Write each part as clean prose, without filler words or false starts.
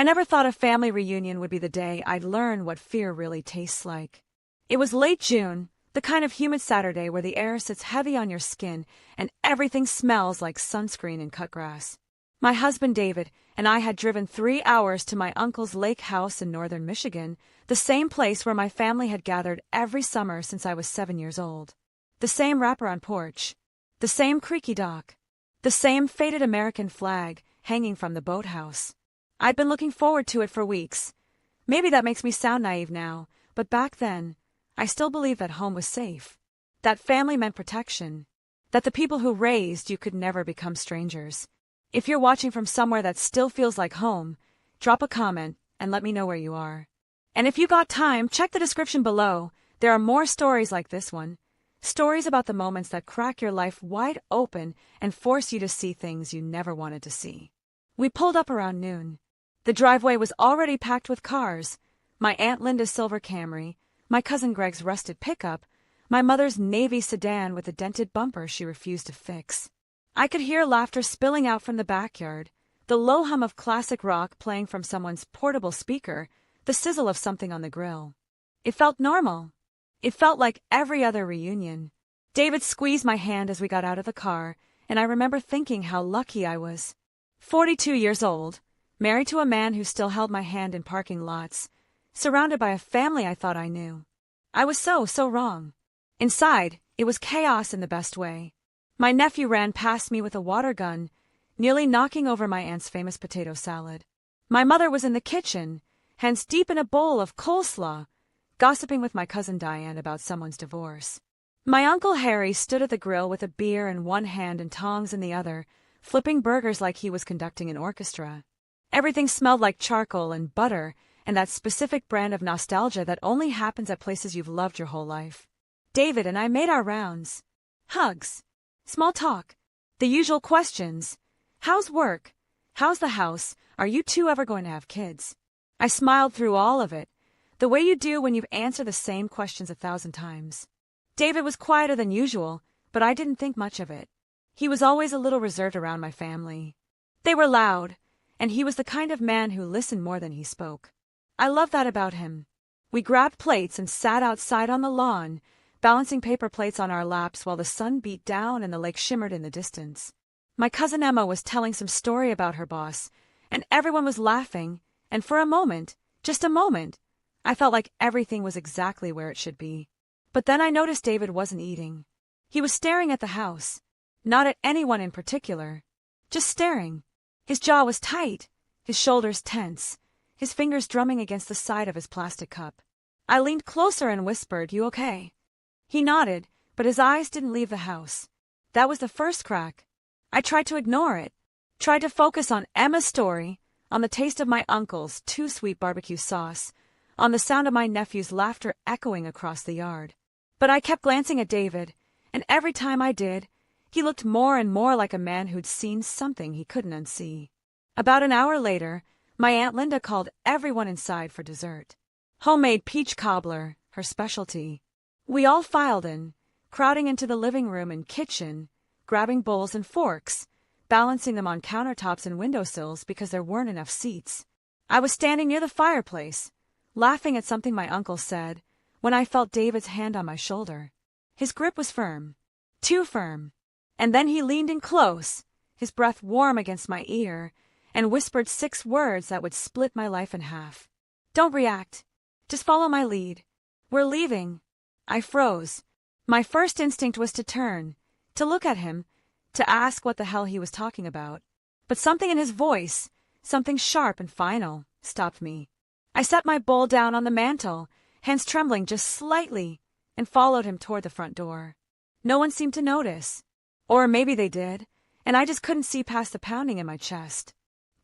never thought a family reunion would be the day I'd learn what fear really tastes like. It was late June, the kind of humid Saturday where the air sits heavy on your skin and everything smells like sunscreen and cut grass. My husband David and I had driven 3 hours to my uncle's lake house in northern Michigan, the same place where my family had gathered every summer since I was 7 years old. The same wraparound porch, the same creaky dock, the same faded American flag hanging from the boathouse. I'd been looking forward to it for weeks. Maybe that makes me sound naive now, but back then, I still believed that home was safe, that family meant protection, that the people who raised you could never become strangers. If you're watching from somewhere that still feels like home, drop a comment and let me know where you are. And if you got time, check the description below. There are more stories like this one. Stories about the moments that crack your life wide open and force you to see things you never wanted to see. We pulled up around noon. The driveway was already packed with cars. My Aunt Linda's silver Camry, my cousin Greg's rusted pickup, my mother's navy sedan with a dented bumper she refused to fix. I could hear laughter spilling out from the backyard, the low hum of classic rock playing from someone's portable speaker, the sizzle of something on the grill. It felt normal. It felt like every other reunion. David squeezed my hand as we got out of the car, and I remember thinking how lucky I was. 42 years old, married to a man who still held my hand in parking lots, surrounded by a family I thought I knew. I was so wrong. Inside, it was chaos in the best way. My nephew ran past me with a water gun, nearly knocking over my aunt's famous potato salad. My mother was in the kitchen, hands deep in a bowl of coleslaw, gossiping with my cousin Diane about someone's divorce. My Uncle Harry stood at the grill with a beer in one hand and tongs in the other, flipping burgers like he was conducting an orchestra. Everything smelled like charcoal and butter and that specific brand of nostalgia that only happens at places you've loved your whole life. David and I made our rounds. Hugs. Small talk. The usual questions. How's work? How's the house? Are you two ever going to have kids? I smiled through all of it, the way you do when you've answered the same questions 1,000 times. David was quieter than usual, but I didn't think much of it. He was always a little reserved around my family. They were loud, and he was the kind of man who listened more than he spoke. I loved that about him. We grabbed plates and sat outside on the lawn, balancing paper plates on our laps while the sun beat down and the lake shimmered in the distance. My cousin Emma was telling some story about her boss, and everyone was laughing, and for a moment, just a moment, I felt like everything was exactly where it should be. But then I noticed David wasn't eating. He was staring at the house, not at anyone in particular, just staring. His jaw was tight, his shoulders tense, his fingers drumming against the side of his plastic cup. I leaned closer and whispered, "You okay?" He nodded, but his eyes didn't leave the house. That was the first crack. I tried to ignore it, tried to focus on Emma's story, on the taste of my uncle's too-sweet barbecue sauce, on the sound of my nephew's laughter echoing across the yard. But I kept glancing at David, and every time I did, he looked more and more like a man who'd seen something he couldn't unsee. About an hour later, my Aunt Linda called everyone inside for dessert. Homemade peach cobbler, her specialty. We all filed in, crowding into the living room and kitchen, grabbing bowls and forks, balancing them on countertops and windowsills because there weren't enough seats. I was standing near the fireplace, laughing at something my uncle said, when I felt David's hand on my shoulder. His grip was firm, too firm, and then he leaned in close, his breath warm against my ear, and whispered 6 words that would split my life in half. "Don't react. Just follow my lead. We're leaving." I froze. My first instinct was to turn, to look at him, to ask what the hell he was talking about. But something in his voice, something sharp and final, stopped me. I set my bowl down on the mantel, hands trembling just slightly, and followed him toward the front door. No one seemed to notice. Or maybe they did, and I just couldn't see past the pounding in my chest.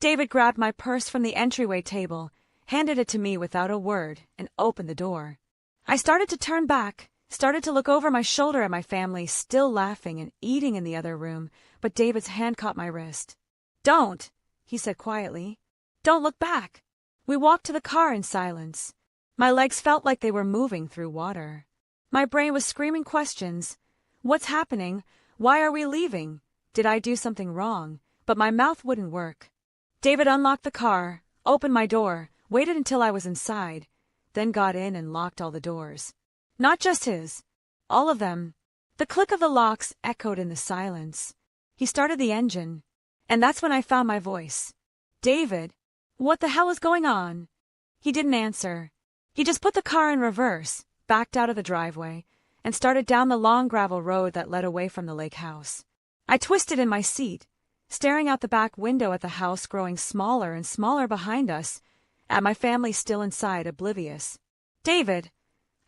David grabbed my purse from the entryway table, handed it to me without a word, and opened the door. I started to turn back, started to look over my shoulder at my family still laughing and eating in the other room, but David's hand caught my wrist. "Don't," he said quietly. "Don't look back." We walked to the car in silence. My legs felt like they were moving through water. My brain was screaming questions. What's happening? Why are we leaving? Did I do something wrong? But my mouth wouldn't work. David unlocked the car, opened my door, waited until I was inside, then got in and locked all the doors. Not just his. All of them. The click of the locks echoed in the silence. He started the engine, and that's when I found my voice. David, what the hell is going on? He didn't answer. He just put the car in reverse, backed out of the driveway, and started down the long gravel road that led away from the lake house. I twisted in my seat, staring out the back window at the house growing smaller and smaller behind us, at my family still inside, oblivious. David,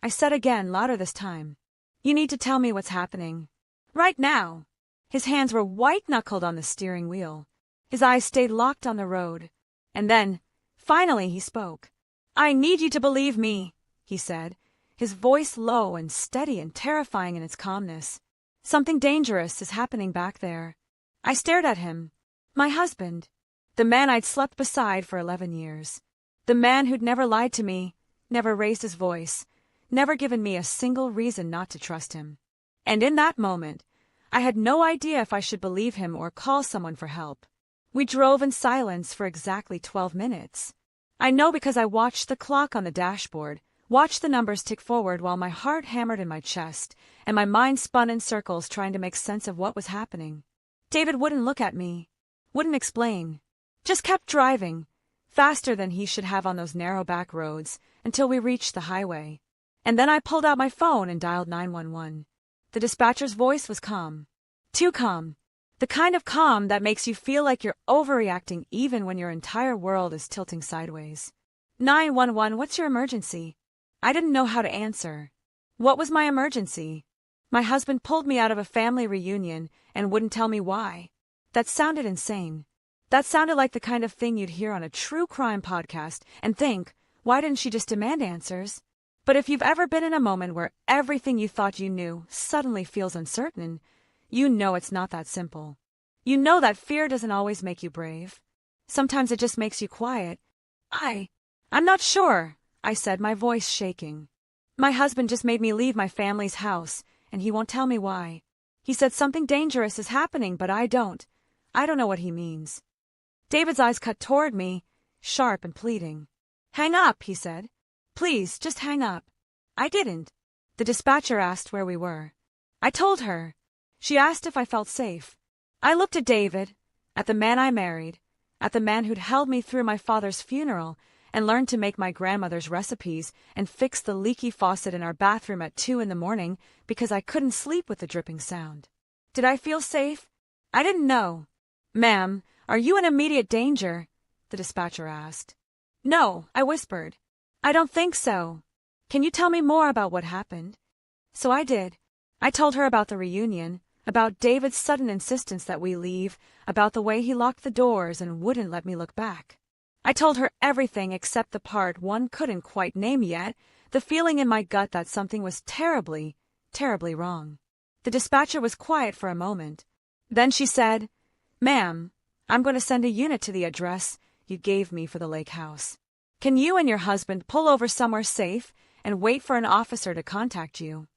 I said again, louder this time. You need to tell me what's happening. Right now. His hands were white-knuckled on the steering wheel. His eyes stayed locked on the road. And then, finally, he spoke. I need you to believe me, he said, his voice low and steady and terrifying in its calmness. Something dangerous is happening back there. I stared at him. My husband. The man I'd slept beside for 11 years. The man who'd never lied to me, never raised his voice, never given me a single reason not to trust him. And in that moment, I had no idea if I should believe him or call someone for help. We drove in silence for exactly 12 minutes. I know because I watched the clock on the dashboard, watched the numbers tick forward while my heart hammered in my chest, and my mind spun in circles trying to make sense of what was happening. David wouldn't look at me, wouldn't explain, just kept driving, faster than he should have on those narrow back roads, until we reached the highway. And then I pulled out my phone and dialed 911. The dispatcher's voice was calm. Too calm. The kind of calm that makes you feel like you're overreacting even when your entire world is tilting sideways. 911, what's your emergency? I didn't know how to answer. What was my emergency? My husband pulled me out of a family reunion and wouldn't tell me why. That sounded insane. That sounded like the kind of thing you'd hear on a true crime podcast and think, why didn't she just demand answers? But if you've ever been in a moment where everything you thought you knew suddenly feels uncertain, you know it's not that simple. You know that fear doesn't always make you brave. Sometimes it just makes you quiet. I'm not sure, I said, my voice shaking. My husband just made me leave my family's house, and he won't tell me why. He said something dangerous is happening, but I don't know what he means. David's eyes cut toward me, sharp and pleading. Hang up, he said. Please, just hang up. I didn't. The dispatcher asked where we were. I told her. She asked if I felt safe. I looked at David, at the man I married, at the man who'd held me through my father's funeral and learned to make my grandmother's recipes and fix the leaky faucet in our bathroom at 2 a.m. because I couldn't sleep with the dripping sound. Did I feel safe? I didn't know. Ma'am, are you in immediate danger? The dispatcher asked. No, I whispered. I don't think so. Can you tell me more about what happened? So I did. I told her about the reunion, about David's sudden insistence that we leave, about the way he locked the doors and wouldn't let me look back. I told her everything except the part one couldn't quite name yet, the feeling in my gut that something was terribly, terribly wrong. The dispatcher was quiet for a moment. Then she said, Ma'am, I'm going to send a unit to the address you gave me for the lake house. Can you and your husband pull over somewhere safe and wait for an officer to contact you?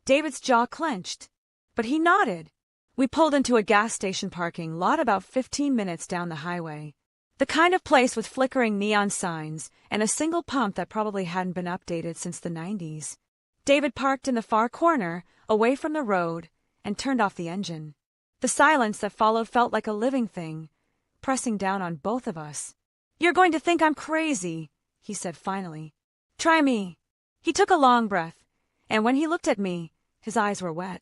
David's jaw clenched, but he nodded. We pulled into a gas station parking lot about 15 minutes down the highway. The kind of place with flickering neon signs and a single pump that probably hadn't been updated since the 90s. David parked in the far corner, away from the road, and turned off the engine. The silence that followed felt like a living thing, pressing down on both of us. You're going to think I'm crazy, he said finally. Try me. He took a long breath, and when he looked at me, his eyes were wet.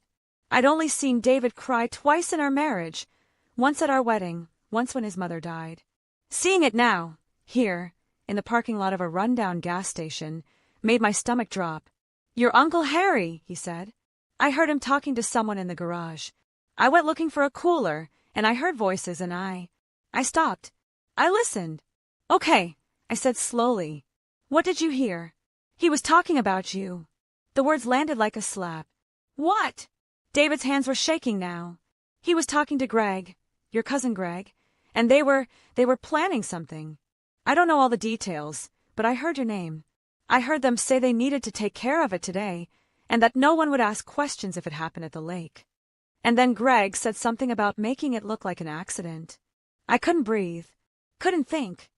I'd only seen David cry twice in our marriage, once at our wedding, once when his mother died. Seeing it now, here, in the parking lot of a rundown gas station, made my stomach drop. Your Uncle Harry, he said. I heard him talking to someone in the garage. I went looking for a cooler, and I heard voices, and I stopped. I listened. Okay, I said slowly. What did you hear? He was talking about you. The words landed like a slap. What? David's hands were shaking now. He was talking to Greg, your cousin Greg, and they were planning something. I don't know all the details, but I heard your name. I heard them say they needed to take care of it today, and that no one would ask questions if it happened at the lake. And then Greg said something about making it look like an accident. I couldn't breathe, couldn't think.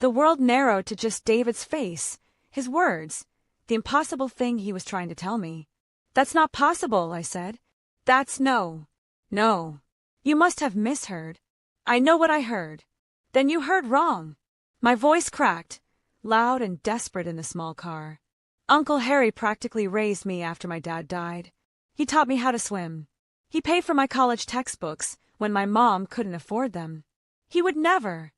The world narrowed to just David's face, his words, the impossible thing he was trying to tell me. "That's not possible," I said. "That's no. You must have misheard." "I know what I heard." "Then you heard wrong." My voice cracked, loud and desperate in the small car. Uncle Harry practically raised me after my dad died. He taught me how to swim. He paid for my college textbooks when my mom couldn't afford them. He would never.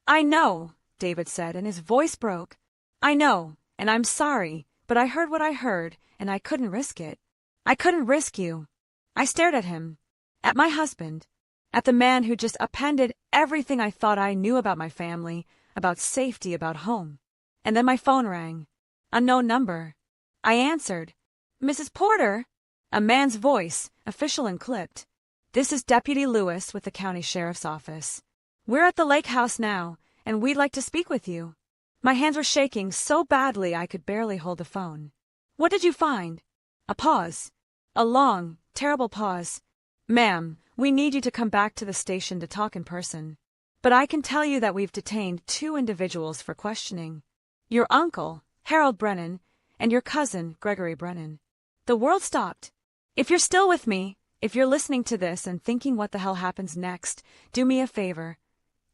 "I know," David said, and his voice broke. "I know, and I'm sorry, but I heard what I heard, and I couldn't risk it. I couldn't risk you." I stared at him, at my husband, at the man who just appended everything I thought I knew about my family, about safety, about home. And then my phone rang. Unknown number. I answered. "Mrs. Porter?" A man's voice, official and clipped. "This is Deputy Lewis with the County Sheriff's Office. We're at the lake house now, and we'd like to speak with you." My hands were shaking so badly I could barely hold the phone. "What did you find?" A pause. A long, terrible pause. "Ma'am, we need you to come back to the station to talk in person. But I can tell you that we've detained 2 individuals for questioning. Your uncle, Harold Brennan, and your cousin, Gregory Brennan." The world stopped. If you're still with me, if you're listening to this and thinking what the hell happens next, do me a favor.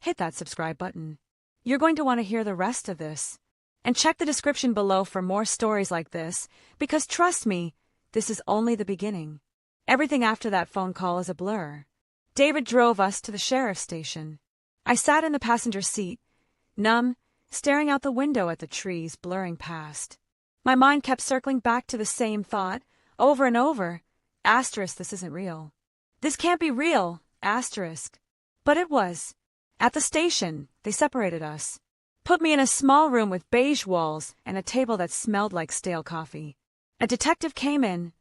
Hit that subscribe button. You're going to want to hear the rest of this. And check the description below for more stories like this, because trust me, this is only the beginning. Everything after that phone call is a blur. David drove us to the sheriff's station. I sat in the passenger seat, numb, staring out the window at the trees blurring past. My mind kept circling back to the same thought, over and over. Asterisk, this isn't real. This can't be real. Asterisk. But it was. At the station, they separated us. Put me in a small room with beige walls and a table that smelled like stale coffee. A detective came in,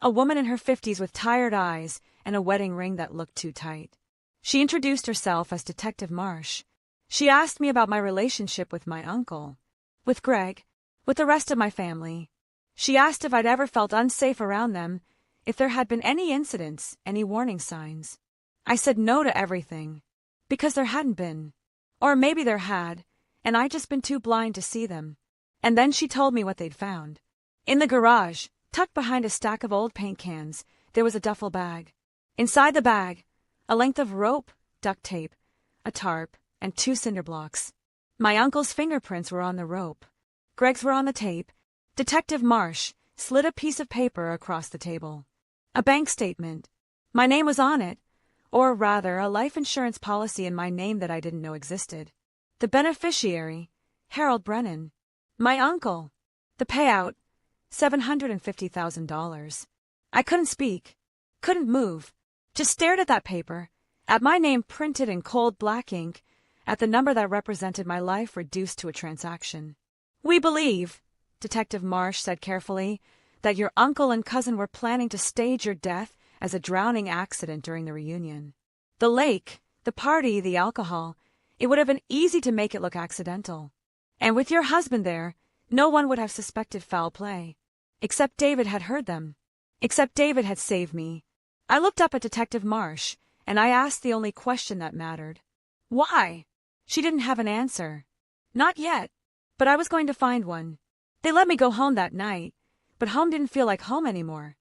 a woman in her 50s with tired eyes and a wedding ring that looked too tight. She introduced herself as Detective Marsh. She asked me about my relationship with my uncle, with Greg, with the rest of my family. She asked if I'd ever felt unsafe around them, if there had been any incidents, any warning signs. I said no to everything, because there hadn't been. Or maybe there had, and I'd just been too blind to see them. And then she told me what they'd found. In the garage, tucked behind a stack of old paint cans, there was a duffel bag. Inside the bag, a length of rope, duct tape, a tarp, and 2 cinder blocks. My uncle's fingerprints were on the rope. Greg's were on the tape. Detective Marsh slid a piece of paper across the table. A bank statement. My name was on it, or rather, a life insurance policy in my name that I didn't know existed. The beneficiary, Harold Brennan. My uncle. The payout, $750,000. I couldn't speak, couldn't move, just stared at that paper, at my name printed in cold black ink, at the number that represented my life reduced to a transaction. "We believe," Detective Marsh said carefully, "that your uncle and cousin were planning to stage your death as a drowning accident during the reunion. The lake, the party, the alcohol, it would have been easy to make it look accidental. And with your husband there, no one would have suspected foul play. Except David had heard them. Except David had saved me." I looked up at Detective Marsh, and I asked the only question that mattered. "Why?" She didn't have an answer. Not yet. But I was going to find one. They let me go home that night, but home didn't feel like home anymore.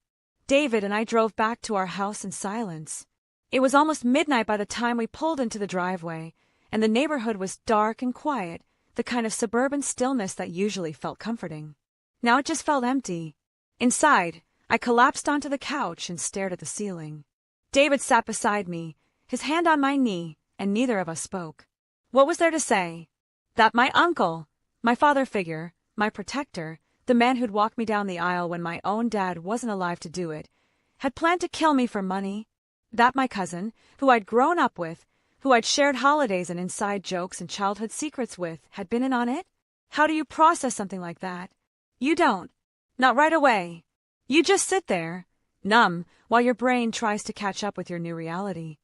David and I drove back to our house in silence. It was almost midnight by the time we pulled into the driveway, and the neighborhood was dark and quiet, the kind of suburban stillness that usually felt comforting. Now it just felt empty. Inside, I collapsed onto the couch and stared at the ceiling. David sat beside me, his hand on my knee, and neither of us spoke. What was there to say? That my uncle, my father figure, my protector, the man who'd walk me down the aisle when my own dad wasn't alive to do it, had planned to kill me for money? That my cousin, who I'd grown up with, who I'd shared holidays and inside jokes and childhood secrets with, had been in on it? How do you process something like that? You don't. Not right away. You just sit there, numb, while your brain tries to catch up with your new reality.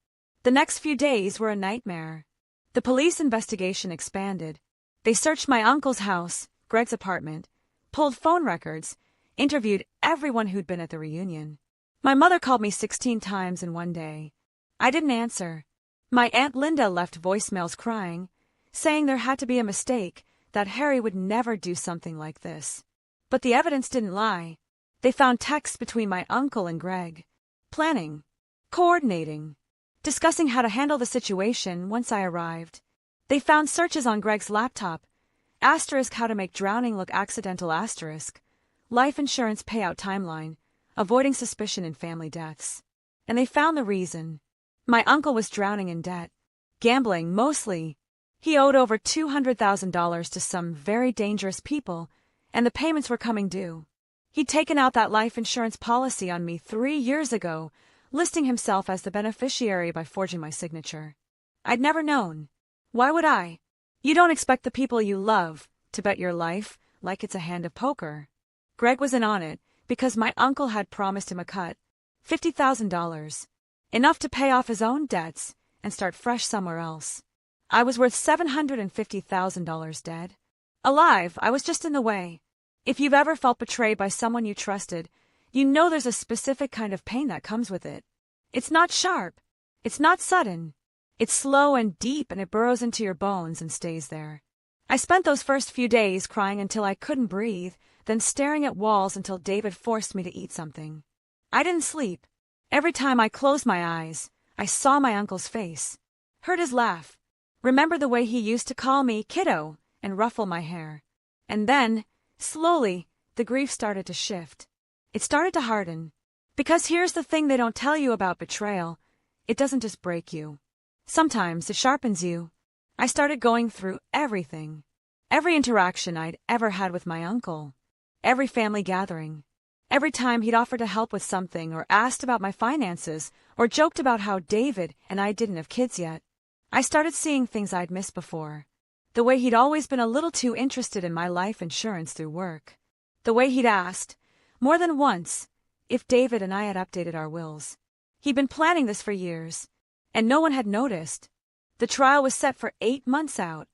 The next few days were a nightmare. The police investigation expanded. They searched my uncle's house, Greg's apartment, pulled phone records, interviewed everyone who'd been at the reunion. My mother called me 16 times in one day. I didn't answer. My Aunt Linda left voicemails crying, saying there had to be a mistake, that Harry would never do something like this. But the evidence didn't lie. They found texts between my uncle and Greg, planning, coordinating, discussing how to handle the situation once I arrived. They found searches on Greg's laptop, asterisk how to make drowning look accidental asterisk, life insurance payout timeline, avoiding suspicion in family deaths. And they found the reason. My uncle was drowning in debt. Gambling, mostly. He owed over $200,000 to some very dangerous people, and the payments were coming due. He'd taken out that life insurance policy on me 3 years ago, listing himself as the beneficiary by forging my signature. I'd never known. Why would I? You don't expect the people you love to bet your life like it's a hand of poker. Greg was in on it because my uncle had promised him a cut, $50,000, enough to pay off his own debts and start fresh somewhere else. I was worth $750,000 dead. Alive, I was just in the way. If you've ever felt betrayed by someone you trusted, you know there's a specific kind of pain that comes with it. It's not sharp. It's not sudden. It's slow and deep, and it burrows into your bones and stays there. I spent those first few days crying until I couldn't breathe, then staring at walls until David forced me to eat something. I didn't sleep. Every time I closed my eyes, I saw my uncle's face, heard his laugh, remembered the way he used to call me kiddo and ruffle my hair. And then, slowly, the grief started to shift. It started to harden. Because here's the thing they don't tell you about betrayal. It doesn't just break you. Sometimes it sharpens you. I started going through everything. Every interaction I'd ever had with my uncle. Every family gathering. Every time he'd offered to help with something or asked about my finances or joked about how David and I didn't have kids yet. I started seeing things I'd missed before. The way he'd always been a little too interested in my life insurance through work. The way he'd asked, more than once, if David and I had updated our wills. He'd been planning this for years, and no one had noticed. The trial was set for 8 months out.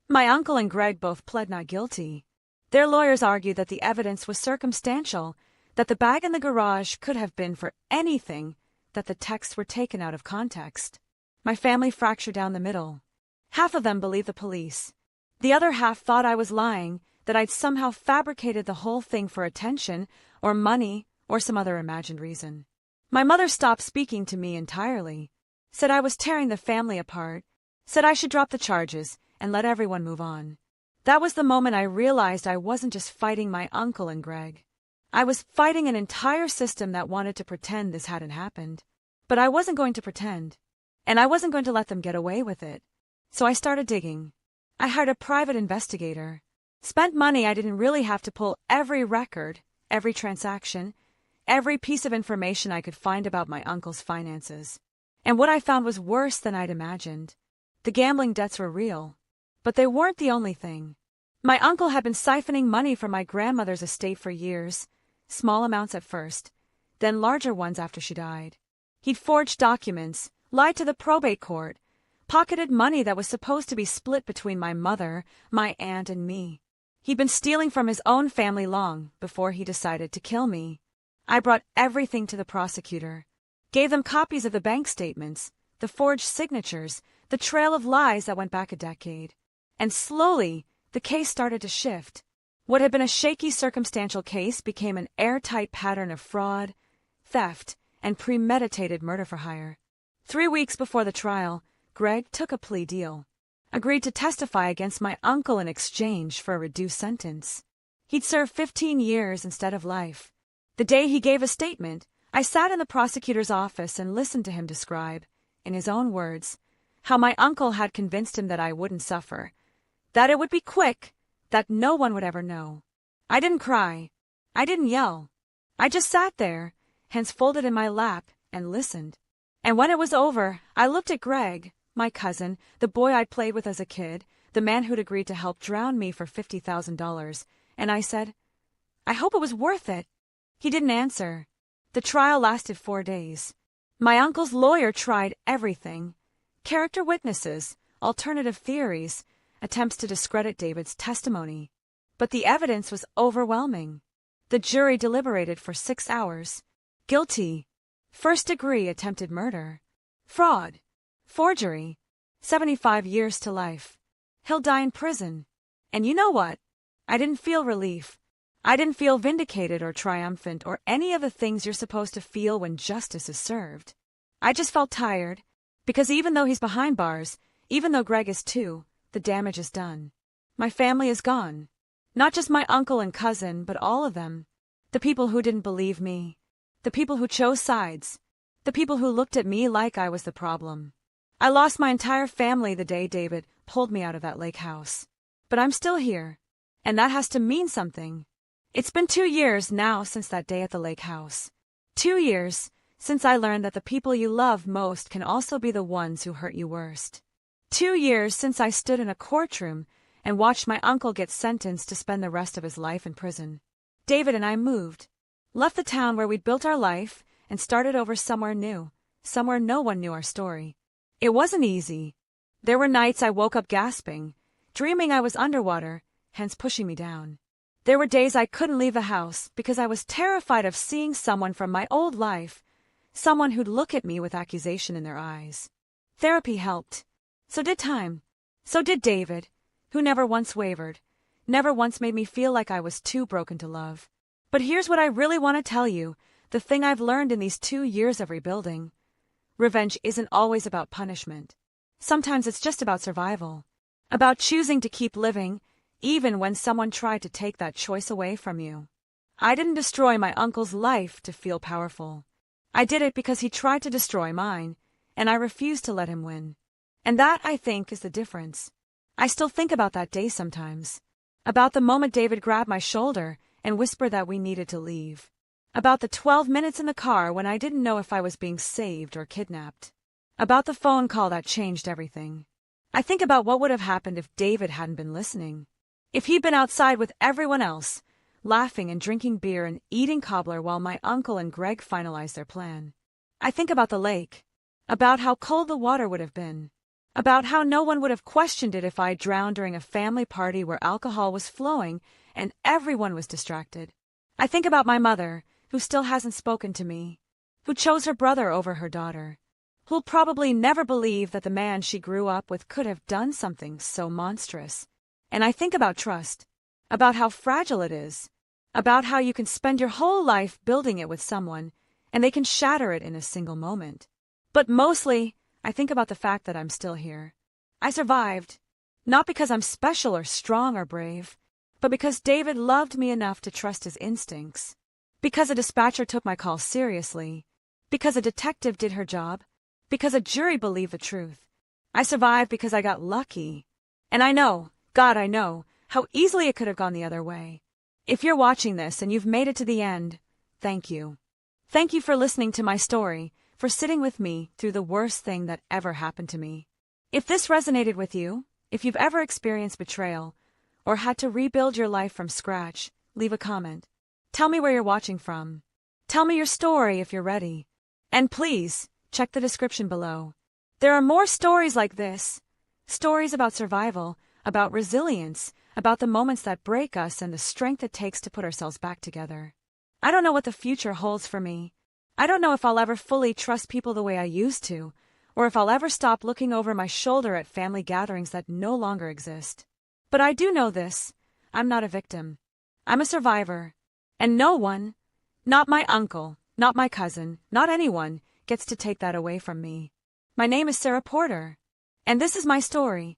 My uncle and Greg both pled not guilty. Their lawyers argued that the evidence was circumstantial, that the bag in the garage could have been for anything, that the texts were taken out of context. My family fractured down the middle. Half of them believed the police. The other half thought I was lying, that I'd somehow fabricated the whole thing for attention, or money, or some other imagined reason. My mother stopped speaking to me entirely, said I was tearing the family apart, said I should drop the charges and let everyone move on. That was the moment I realized I wasn't just fighting my uncle and Greg. I was fighting an entire system that wanted to pretend this hadn't happened. But I wasn't going to pretend. And I wasn't going to let them get away with it. So I started digging. I hired a private investigator. Spent money I didn't really have to pull every record, every transaction, every piece of information I could find about my uncle's finances. And what I found was worse than I'd imagined. The gambling debts were real. But they weren't the only thing. My uncle had been siphoning money from my grandmother's estate for years, small amounts at first, then larger ones after she died. He'd forged documents, lied to the probate court, pocketed money that was supposed to be split between my mother, my aunt, and me. He'd been stealing from his own family long before he decided to kill me. I brought everything to the prosecutor, gave them copies of the bank statements, the forged signatures, the trail of lies that went back a decade. And slowly, the case started to shift. What had been a shaky circumstantial case became an airtight pattern of fraud, theft, and premeditated murder for hire. 3 weeks before the trial, Greg took a plea deal, agreed to testify against my uncle in exchange for a reduced sentence. He'd serve 15 years instead of life. The day he gave a statement, I sat in the prosecutor's office and listened to him describe, in his own words, how my uncle had convinced him that I wouldn't suffer, that it would be quick, that no one would ever know. I didn't cry. I didn't yell. I just sat there, hands folded in my lap, and listened. And when it was over, I looked at Greg, my cousin, the boy I'd played with as a kid, the man who'd agreed to help drown me for $50,000, and I said, I hope it was worth it. He didn't answer. The trial lasted 4 days. My uncle's lawyer tried everything. Character witnesses, alternative theories, attempts to discredit David's testimony. But the evidence was overwhelming. The jury deliberated for 6 hours. Guilty. First-degree attempted murder. Fraud. Forgery. 75 years to life. He'll die in prison. And you know what? I didn't feel relief. I didn't feel vindicated or triumphant or any of the things you're supposed to feel when justice is served. I just felt tired, because even though he's behind bars, even though Greg is too, the damage is done. My family is gone. Not just my uncle and cousin, but all of them. The people who didn't believe me. The people who chose sides. The people who looked at me like I was the problem. I lost my entire family the day David pulled me out of that lake house. But I'm still here. And that has to mean something. It's been 2 years now since that day at the lake house. 2 years since I learned that the people you love most can also be the ones who hurt you worst. 2 years since I stood in a courtroom and watched my uncle get sentenced to spend the rest of his life in prison. David and I moved, left the town where we'd built our life, and started over somewhere new, somewhere no one knew our story. It wasn't easy. There were nights I woke up gasping, dreaming I was underwater, hence pushing me down. There were days I couldn't leave the house because I was terrified of seeing someone from my old life, someone who'd look at me with accusation in their eyes. Therapy helped. So did time. So did David, who never once wavered, never once made me feel like I was too broken to love. But here's what I really want to tell you, the thing I've learned in these 2 years of rebuilding. Revenge isn't always about punishment. Sometimes it's just about survival. About choosing to keep living, even when someone tried to take that choice away from you. I didn't destroy my uncle's life to feel powerful. I did it because he tried to destroy mine, and I refused to let him win. And that, I think, is the difference. I still think about that day sometimes. About the moment David grabbed my shoulder and whispered that we needed to leave. About the 12 minutes in the car when I didn't know if I was being saved or kidnapped. About the phone call that changed everything. I think about what would have happened if David hadn't been listening. If he'd been outside with everyone else, laughing and drinking beer and eating cobbler while my uncle and Greg finalized their plan. I think about the lake. About how cold the water would have been. About how no one would have questioned it if I drowned during a family party where alcohol was flowing and everyone was distracted. I think about my mother, who still hasn't spoken to me, who chose her brother over her daughter, who'll probably never believe that the man she grew up with could have done something so monstrous. And I think about trust, about how fragile it is, about how you can spend your whole life building it with someone, and they can shatter it in a single moment. But mostly, I think about the fact that I'm still here. I survived, not because I'm special or strong or brave, but because David loved me enough to trust his instincts. Because a dispatcher took my call seriously. Because a detective did her job. Because a jury believed the truth. I survived because I got lucky. And I know, God, I know, how easily it could have gone the other way. If you're watching this and you've made it to the end, thank you. Thank you for listening to my story, for sitting with me through the worst thing that ever happened to me. If this resonated with you, if you've ever experienced betrayal, or had to rebuild your life from scratch, leave a comment. Tell me where you're watching from. Tell me your story if you're ready. And please, check the description below. There are more stories like this. Stories about survival, about resilience, about the moments that break us and the strength it takes to put ourselves back together. I don't know what the future holds for me. I don't know if I'll ever fully trust people the way I used to, or if I'll ever stop looking over my shoulder at family gatherings that no longer exist. But I do know this. I'm not a victim. I'm a survivor. And no one, not my uncle, not my cousin, not anyone, gets to take that away from me. My name is Sarah Porter. And this is my story.